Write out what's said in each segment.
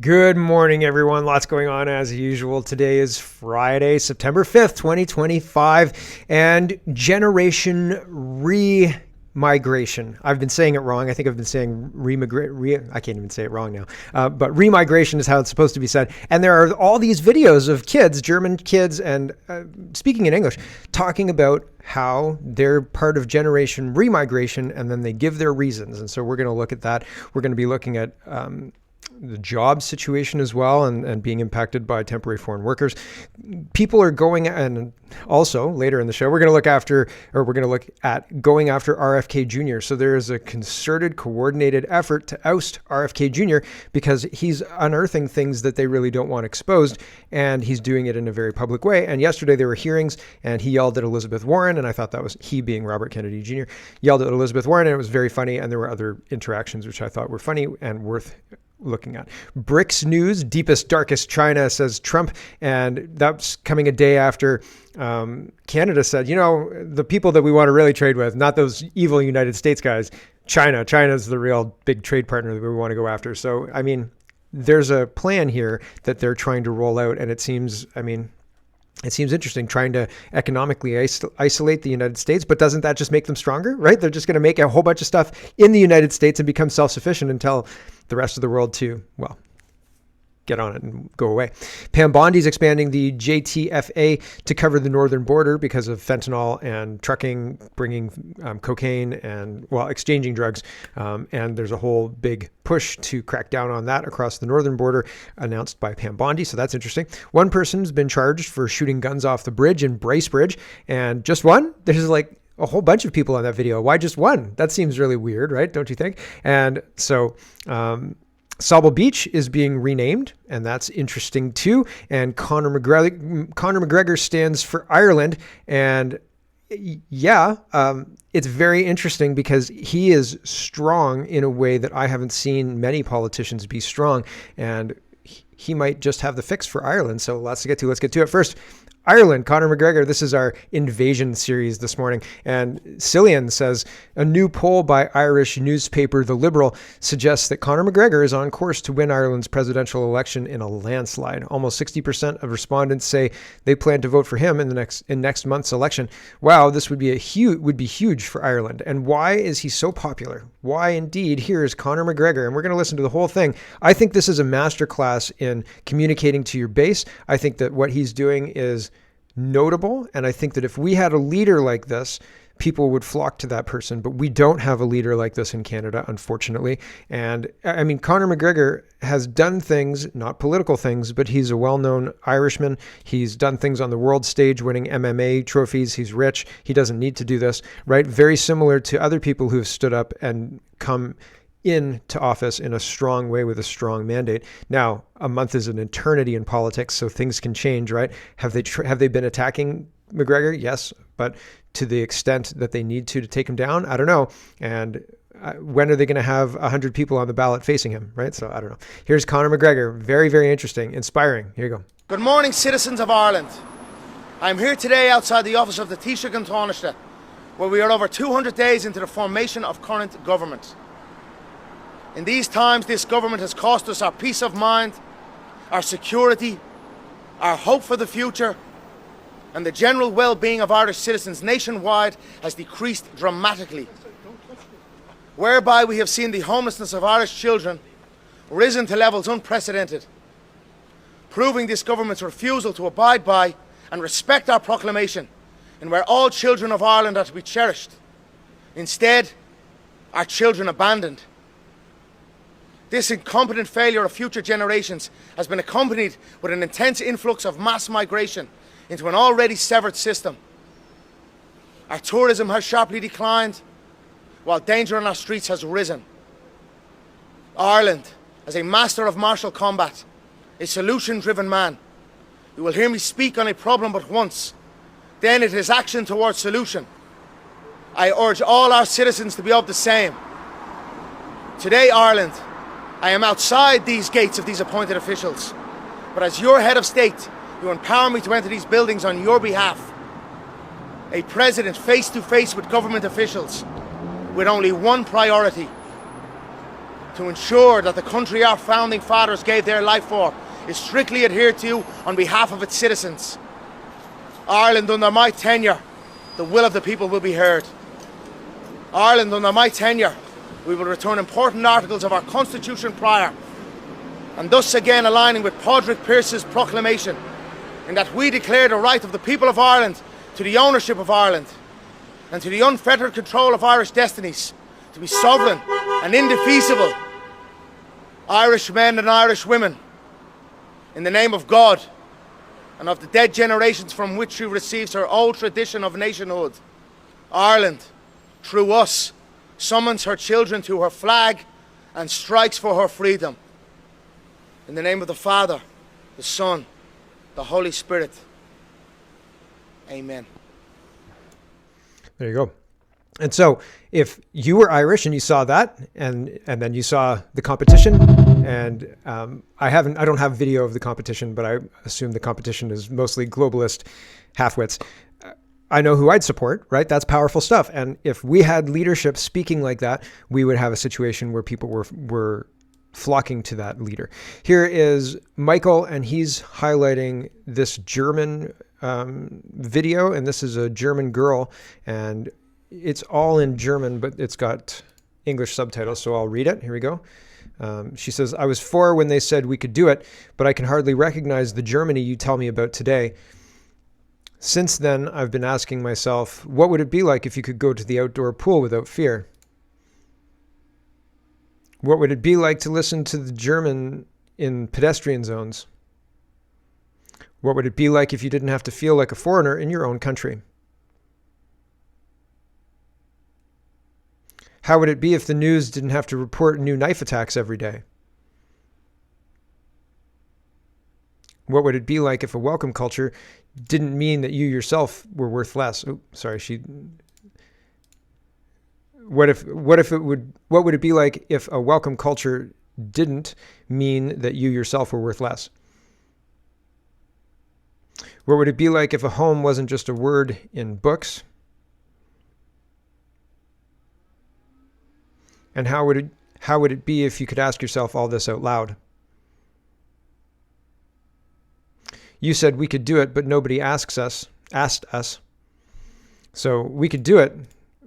Good morning, everyone. Lots going on as usual. Today is Friday, September 5th, 2025, and Generation Remigration. I've been saying it wrong. I think I've been saying I can't even say it wrong now. But remigration is how it's supposed to be said. And there are all these videos of kids, German kids, and speaking in English, talking about how they're part of Generation Remigration, and then they give their reasons. And so we're going to look at that. We're going to be looking at the job situation as well, and being impacted by temporary foreign workers. People are going, and also later in the show, we're going to look at going after RFK Jr. So there is a concerted, coordinated effort to oust RFK Jr. because he's unearthing things that they really don't want exposed, and he's doing it in a very public way. And yesterday there were hearings, and he yelled at Elizabeth Warren, and I thought that was, he being Robert Kennedy Jr., yelled at Elizabeth Warren, and it was very funny, and there were other interactions which I thought were funny and worth looking at. BRICS news, deepest, darkest China, says Trump. And that's coming a day after Canada said, the people that we want to really trade with, not those evil United States guys, China's the real big trade partner that we want to go after. So, I mean, there's a plan here that they're trying to roll out. And it seems interesting trying to economically isolate the United States, but doesn't that just make them stronger, right? They're just going to make a whole bunch of stuff in the United States and become self-sufficient and tell the rest of the world to, well, get on it and go away. Pam Bondi's expanding the JTFA to cover the northern border because of fentanyl and trucking, bringing cocaine and, exchanging drugs. And there's a whole big push to crack down on that across the northern border, announced by Pam Bondi. So that's interesting. One person's been charged for shooting guns off the bridge in Bracebridge, and just one? There's like a whole bunch of people on that video. Why just one? That seems really weird, right? Don't you think? And so, Sauble Beach is being renamed, and that's interesting too. And Conor McGregor stands for Ireland, and it's very interesting because he is strong in a way that I haven't seen many politicians be strong, and he might just have the fix for Ireland. So let's get to it. First, Ireland, Conor McGregor. This is our invasion series this morning. And Cillian says, a new poll by Irish newspaper The Liberal suggests that Conor McGregor is on course to win Ireland's presidential election in a landslide. Almost 60% of respondents say they plan to vote for him in next month's election. Wow, this would be huge for Ireland. And why is he so popular? Why indeed? Here is Conor McGregor, and we're going to listen to the whole thing. I think this is a masterclass in communicating to your base. I think that what he's doing is notable, and I think that if we had a leader like this, people would flock to that person, but we don't have a leader like this in Canada, unfortunately. And I mean, Conor McGregor has done things, not political things, but he's a well-known Irishman. He's done things on the world stage, winning MMA trophies. He's rich. He doesn't need to do this, right? Very similar to other people who have stood up and come into office in a strong way with a strong mandate. Now, a month is an eternity in politics, so things can change, right? Have they been attacking McGregor? Yes, but to the extent that they need to take him down, I don't know. And when are they going to have 100 people on the ballot facing him, right? So I don't know. Here's Conor McGregor. Very, very interesting, inspiring. Here you go. Good morning, citizens of Ireland. I'm here today outside the office of the Taoiseach and Taoiseach, where we are over 200 days into the formation of current government. In these times, this government has cost us our peace of mind, our security, our hope for the future, and the general well-being of Irish citizens nationwide has decreased dramatically, whereby we have seen the homelessness of Irish children risen to levels unprecedented, proving this government's refusal to abide by and respect our proclamation, and where all children of Ireland are to be cherished. Instead, our children abandoned. This incompetent failure of future generations has been accompanied with an intense influx of mass migration into an already severed system. Our tourism has sharply declined, while danger on our streets has risen. Ireland, as a master of martial combat, a solution-driven man, you will hear me speak on a problem but once, then it is action towards solution. I urge all our citizens to be of the same. Today, Ireland, I am outside these gates of these appointed officials, but as your head of state, you empower me to enter these buildings on your behalf. A president face to face with government officials with only one priority: to ensure that the country our founding fathers gave their life for is strictly adhered to on behalf of its citizens. Ireland, under my tenure, the will of the people will be heard. Ireland, under my tenure, we will return important articles of our constitution prior, and thus again aligning with Padraig Pearse's proclamation, in that we declare the right of the people of Ireland to the ownership of Ireland and to the unfettered control of Irish destinies, to be sovereign and indefeasible Irish men and Irish women, in the name of God and of the dead generations from which she receives her old tradition of nationhood. Ireland, through us, summons her children to her flag and strikes for her freedom. In the name of the Father, the Son, the Holy Spirit. Amen. There you go. And so if you were Irish and you saw that, and then you saw the competition, and I don't have video of the competition, but I assume the competition is mostly globalist halfwits. I know who I'd support, right? That's powerful stuff. And if we had leadership speaking like that, we would have a situation where people were flocking to that leader. Here is Michael, and he's highlighting this German video, and this is a German girl, and it's all in German, but it's got English subtitles, so I'll read it. Here we go. She says, "I was 4 when they said we could do it, but I can hardly recognize the Germany you tell me about today. Since then, I've been asking myself, what would it be like if you could go to the outdoor pool without fear? What would it be like to listen to the German in pedestrian zones? What would it be like if you didn't have to feel like a foreigner in your own country? How would it be if the news didn't have to report new knife attacks every day? What would it be like if a welcome culture didn't mean that you yourself were worth less?" Oh, sorry, What would it be like if a welcome culture didn't mean that you yourself were worth less? What would it be like if a home wasn't just a word in books? And how would it be if you could ask yourself all this out loud? You said we could do it, but nobody asked us. So we could do it,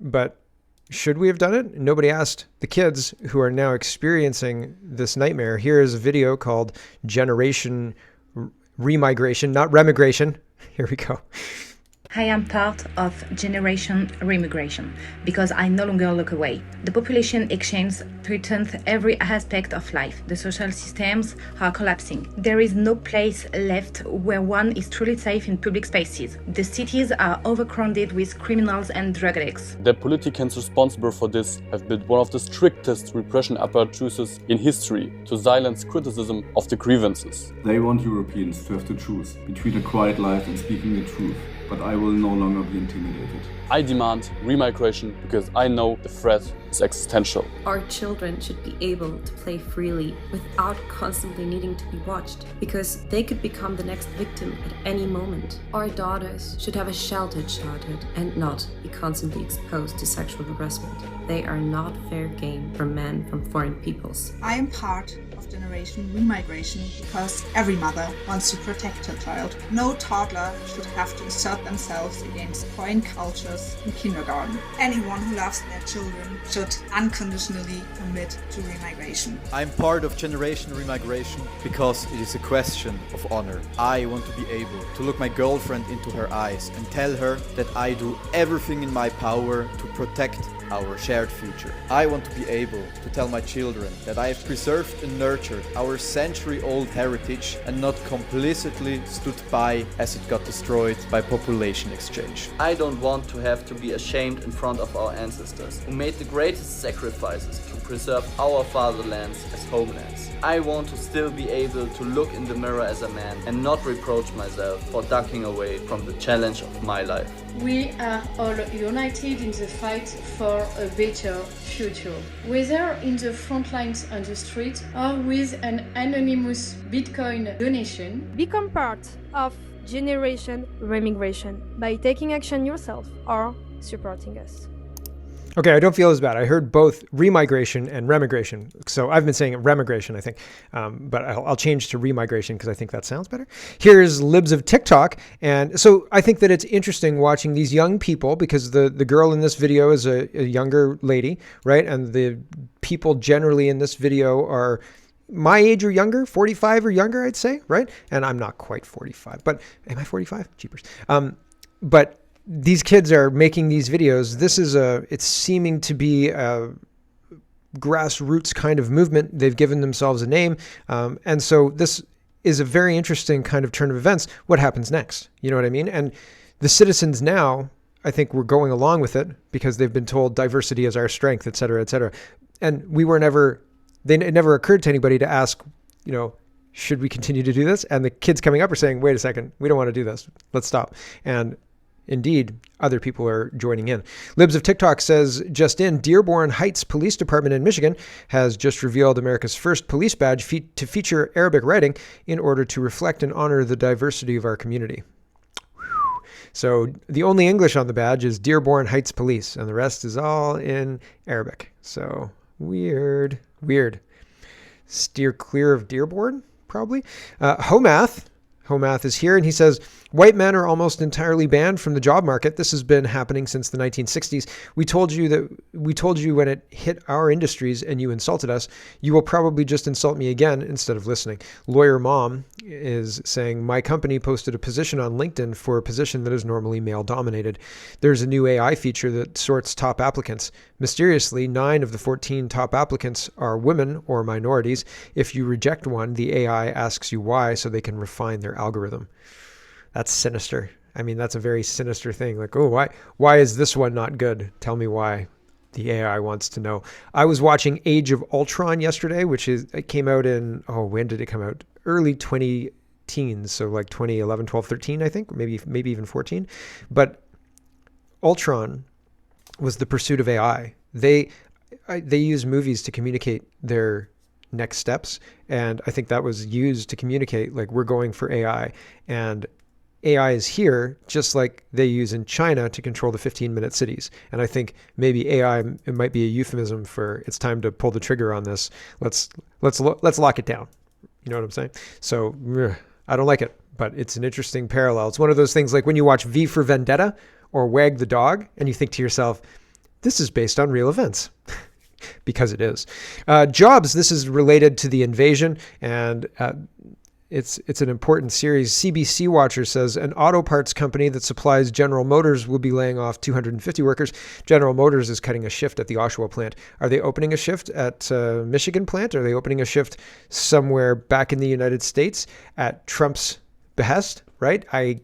but should we have done it? Nobody asked the kids who are now experiencing this nightmare. Here is a video called Generation Remigration, not remigration. Here we go. I am part of Generation Remigration because I no longer look away. The population exchange threatens every aspect of life. The social systems are collapsing. There is no place left where one is truly safe in public spaces. The cities are overcrowded with criminals and drug addicts. The politicians responsible for this have built one of the strictest repression apparatuses in history to silence criticism of the grievances. They want Europeans to have to choose between a quiet life and speaking the truth. But I will no longer be intimidated. I demand remigration because I know the threat is existential. Our children should be able to play freely without constantly needing to be watched, because they could become the next victim at any moment. Our daughters should have a sheltered childhood and not be constantly exposed to sexual harassment. They are not fair game for men from foreign peoples. I am part of Generation Remigration because every mother wants to protect her child. No toddler should have to assert themselves against foreign cultures in kindergarten. Anyone who loves their children should unconditionally commit to remigration. I'm part of Generation Remigration because it is a question of honor. I want to be able to look my girlfriend into her eyes and tell her that I do everything in my power to protect our shared future. I want to be able to tell my children that I have preserved and nurtured our century-old heritage and not complicitly stood by as it got destroyed by population exchange. I don't want to have to be ashamed in front of our ancestors who made the greatest sacrifices to preserve our fatherlands as homelands. I want to still be able to look in the mirror as a man and not reproach myself for ducking away from the challenge of my life. We are all united in the fight for a better future. Whether in the front lines on the street or with an anonymous Bitcoin donation. Become part of Generation Remigration by taking action yourself or supporting us. Okay, I don't feel as bad. I heard both remigration and remigration. So I've been saying remigration, I think. But I'll change to remigration because I think that sounds better. Here's libs of TikTok. And so I think that it's interesting watching these young people, because the girl in this video is a younger lady, right? And the people generally in this video are my age or younger, 45 or younger, I'd say, right? And I'm not quite 45, but am I 45? Jeepers. But these kids are making these videos. It's seeming to be a grassroots kind of movement. They've given themselves a name. And so this is a very interesting kind of turn of events. What happens next? You know what I mean? And the citizens now, I think we're going along with it because they've been told diversity is our strength, et cetera, et cetera. And it never occurred to anybody to ask, should we continue to do this? And the kids coming up are saying, wait a second, we don't want to do this. Let's stop. And indeed, other people are joining in. Libs of TikTok says, just in, Dearborn Heights Police Department in Michigan has just revealed America's first police badge to feature Arabic writing in order to reflect and honor the diversity of our community. So the only English on the badge is Dearborn Heights Police, and the rest is all in Arabic. So weird. Steer clear of Dearborn, probably. Homath is here, and he says, white men are almost entirely banned from the job market. This has been happening since the 1960s. We told you when it hit our industries and you insulted us, you will probably just insult me again instead of listening. Lawyer Mom is saying, my company posted a position on LinkedIn for a position that is normally male dominated. There's a new AI feature that sorts top applicants. Mysteriously, 9 of the 14 top applicants are women or minorities. If you reject one, the AI asks you why so they can refine their algorithm. That's sinister. I mean, that's a very sinister thing. Like, oh, why is this one not good? Tell me why. The AI wants to know. I was watching Age of Ultron yesterday, it came out in, when did it come out? Early 2010s, so like 2011, 12, 13, I think, maybe even 14. But Ultron was the pursuit of AI. They use movies to communicate their next steps, and I think that was used to communicate, like, we're going for AI, and AI is here just like they use in China to control the 15-minute cities. And I think maybe AI, it might be a euphemism for it's time to pull the trigger on this. Let's lock it down. You know what I'm saying? So I don't like it, but it's an interesting parallel. It's one of those things like when you watch V for Vendetta or Wag the Dog and you think to yourself, this is based on real events. Because it is. Jobs, this is related to the invasion, and it's an important series. CBC Watcher says an auto parts company that supplies General Motors will be laying off 250 workers. General Motors is cutting a shift at the Oshawa plant. Are they opening a shift at Michigan plant? Are they opening a shift somewhere back in the United States at Trump's behest? Right? I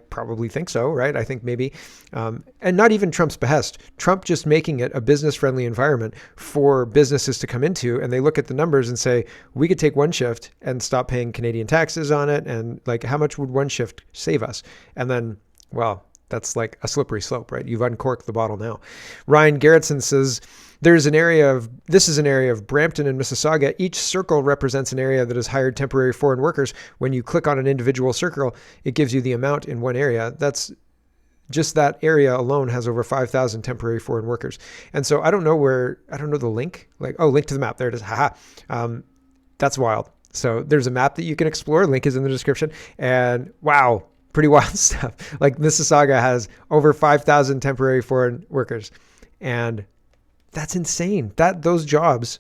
probably think so, right? I think maybe. And not even Trump's behest. Trump just making it a business-friendly environment for businesses to come into, and they look at the numbers and say, we could take one shift and stop paying Canadian taxes on it, and like, how much would one shift save us? And then, well, that's like a slippery slope, right? You've uncorked the bottle now. Ryan Garrettson says, this is an area of Brampton and Mississauga. Each circle represents an area that has hired temporary foreign workers. When you click on an individual circle, it gives you the amount in one area. That's just that area alone has over 5,000 temporary foreign workers. And so I don't know the link. Like, link to the map. There it is. Haha. That's wild. So there's a map that you can explore. Link is in the description. And wow, pretty wild stuff. Like Mississauga has over 5,000 temporary foreign workers. And that's insane. Those jobs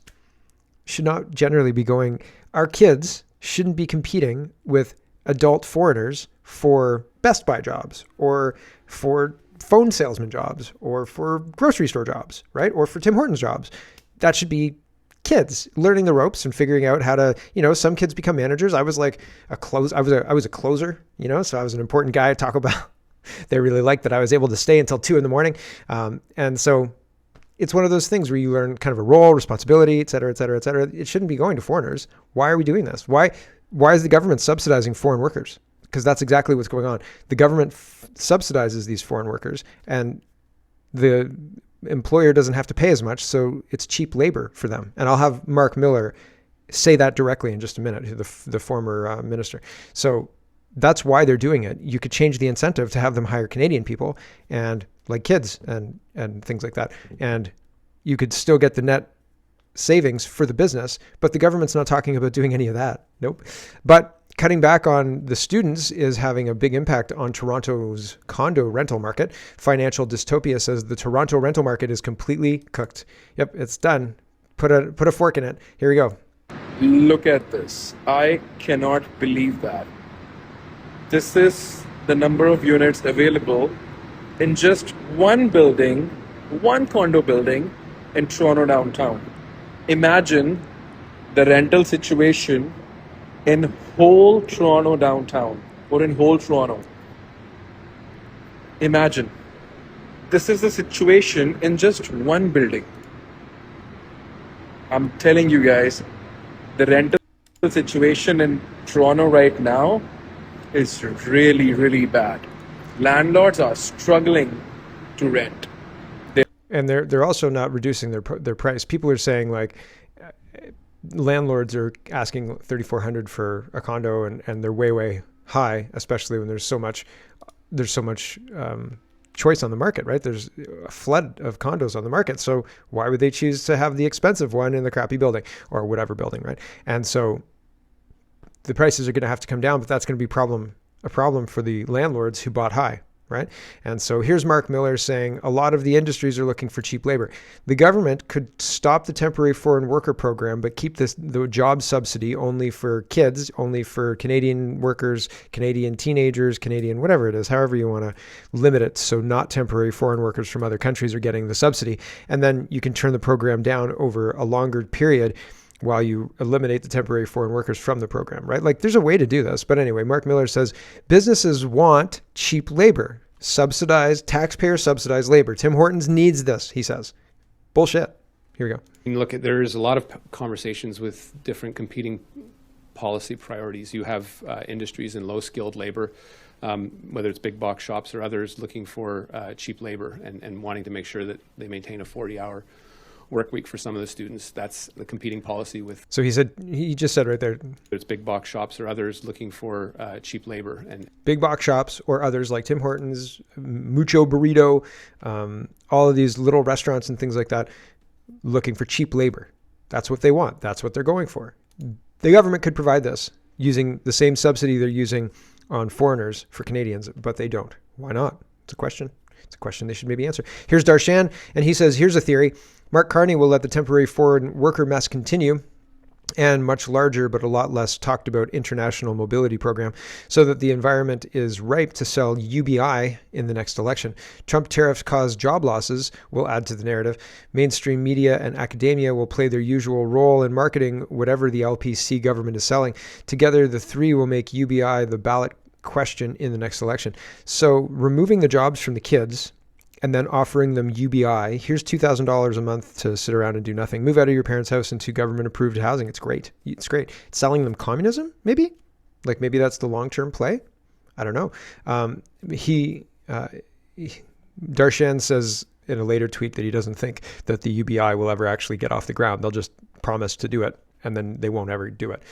should not generally be going. Our kids shouldn't be competing with adult foreigners for Best Buy jobs or for phone salesman jobs or for grocery store jobs, right? Or for Tim Hortons jobs. That should be kids learning the ropes and figuring out how to, some kids become managers. I was like I was a closer, so I was an important guy at Taco Bell. They really liked that I was able to stay until 2 a.m. And so it's one of those things where you learn kind of a role, responsibility, et cetera, et cetera, et cetera. It shouldn't be going to foreigners. Why are we doing this? Why is the government subsidizing foreign workers? Because that's exactly what's going on. The government subsidizes these foreign workers, and the employer doesn't have to pay as much, so it's cheap labor for them. And I'll have Mark Miller say that directly in just a minute, the former minister. So that's why they're doing it. You could change the incentive to have them hire Canadian people, and like kids and things like that. And you could still get the net savings for the business, but the government's not talking about doing any of that. Nope. But cutting back on the students is having a big impact on Toronto's condo rental market. Financial Dystopia says the Toronto rental market is completely cooked. Yep, it's done. Put a fork in it. Here we go. Look at this. I cannot believe that. This is the number of units available in just one building, one condo building in Toronto downtown. Imagine the rental situation in whole Toronto downtown or in whole Toronto. Imagine. This is the situation in just one building. I'm telling you guys, the rental situation in Toronto right now is really, really bad. Landlords are struggling to rent. And they're also not reducing their price. People are saying like landlords are asking $3,400 for a condo, and they're way high, especially when there's so much choice on the market, right? There's a flood of condos on the market. So why would they choose to have the expensive one in the crappy building or whatever building, right? And so the prices are going to have to come down, but that's going to be a problem for the landlords who bought high, right? And so here's Mark Miller saying a lot of the industries are looking for cheap labor. The government could stop the temporary foreign worker program, but keep the job subsidy only for kids, only for Canadian workers, Canadian teenagers, Canadian whatever it is, however you want to limit it. So not temporary foreign workers from other countries are getting the subsidy. And then you can turn the program down over a longer period while you eliminate the temporary foreign workers from the program, right? Like there's a way to do this. But anyway, Mark Miller says businesses want cheap labor, taxpayer subsidized labor. Tim Hortons needs this, he says. Bullshit. Here we go. Look, there's a lot of conversations with different competing policy priorities. You have industries in low-skilled labor, whether it's big box shops or others looking for cheap labor and wanting to make sure that they maintain a 40-hour work week for some of the students. That's the competing policy with. So he just said right there. It's big box shops or others looking for cheap labor. And big box shops or others like Tim Hortons, Mucho Burrito, all of these little restaurants and things like that looking for cheap labor. That's what they want. That's what they're going for. The government could provide this using the same subsidy they're using on foreigners for Canadians, but they don't. Why not? It's a question. It's a question they should maybe answer. Here's Darshan, and he says, here's a theory. Mark Carney will let the temporary foreign worker mess continue, and much larger but a lot less talked about international mobility program, so that the environment is ripe to sell UBI in the next election. Trump tariffs cause job losses will add to the narrative. Mainstream media and academia will play their usual role in marketing whatever the LPC government is selling. Together, the three will make UBI the ballot question in the next election. So removing the jobs from the kids and then offering them UBI. Here's $2,000 a month to sit around and do nothing. Move out of your parents' house into government-approved housing. It's great. It's great. Selling them communism, maybe? Like maybe that's the long-term play? I don't know. Darshan says in a later tweet that he doesn't think that the UBI will ever actually get off the ground. They'll just promise to do it, and then they won't ever do it.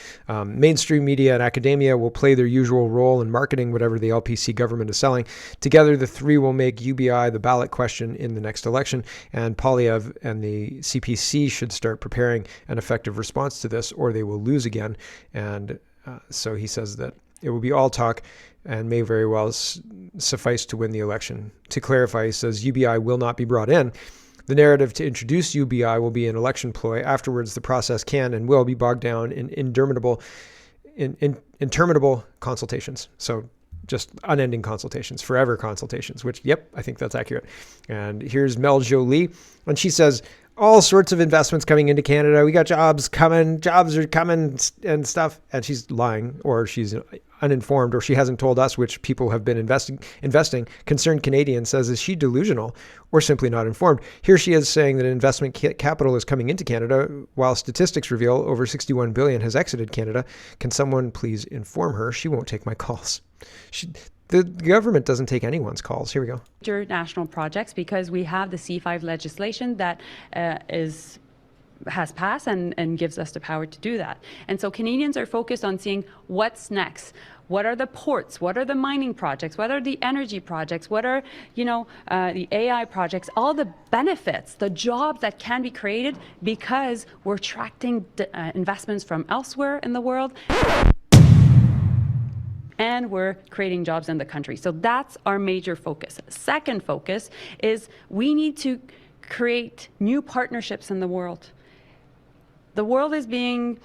Mainstream media and academia will play their usual role in marketing whatever the LPC government is selling. Together, the three will make UBI the ballot question in the next election, and Polyev and the CPC should start preparing an effective response to this, or they will lose again. And so he says that it will be all talk and may very well suffice to win the election. To clarify, he says UBI will not be brought in. The narrative to introduce UBI will be an election ploy. Afterwards, the process can and will be bogged down in interminable consultations. So just unending consultations, forever consultations, which, yep, I think that's accurate. And here's Mel Jolie, and she says, all sorts of investments coming into Canada. We got jobs are coming and stuff. And she's lying, or she's uninformed, or she hasn't told us which people have been investing. Concerned Canadian says, is she delusional or simply not informed? Here she is saying that investment capital is coming into Canada, while statistics reveal over $61 billion has exited Canada. Can someone please inform her? She won't take my calls. The government doesn't take anyone's calls. Here we go. Major national projects, because we have the C5 legislation that is has passed and gives us the power to do that. And so Canadians are focused on seeing what's next. What are the ports? What are the mining projects? What are the energy projects? What are, the AI projects? All the benefits, the jobs that can be created because we're attracting investments from elsewhere in the world. And we're creating jobs in the country. So that's our major focus. Second focus is we need to create new partnerships in the world. The world is being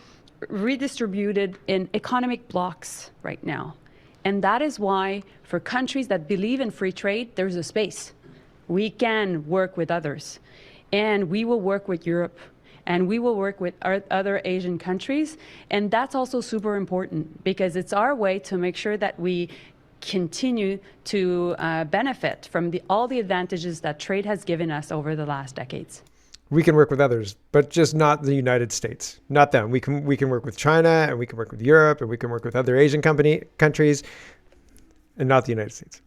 redistributed in economic blocks right now. And that is why for countries that believe in free trade, there's a space. We can work with others. And we will work with Europe. And we will work with our other Asian countries. And that's also super important because it's our way to make sure that we continue to benefit from all the advantages that trade has given us over the last decades. We can work with others, but just not the United States. Not them. We can work with China, and we can work with Europe, and we can work with other Asian countries, and not the United States.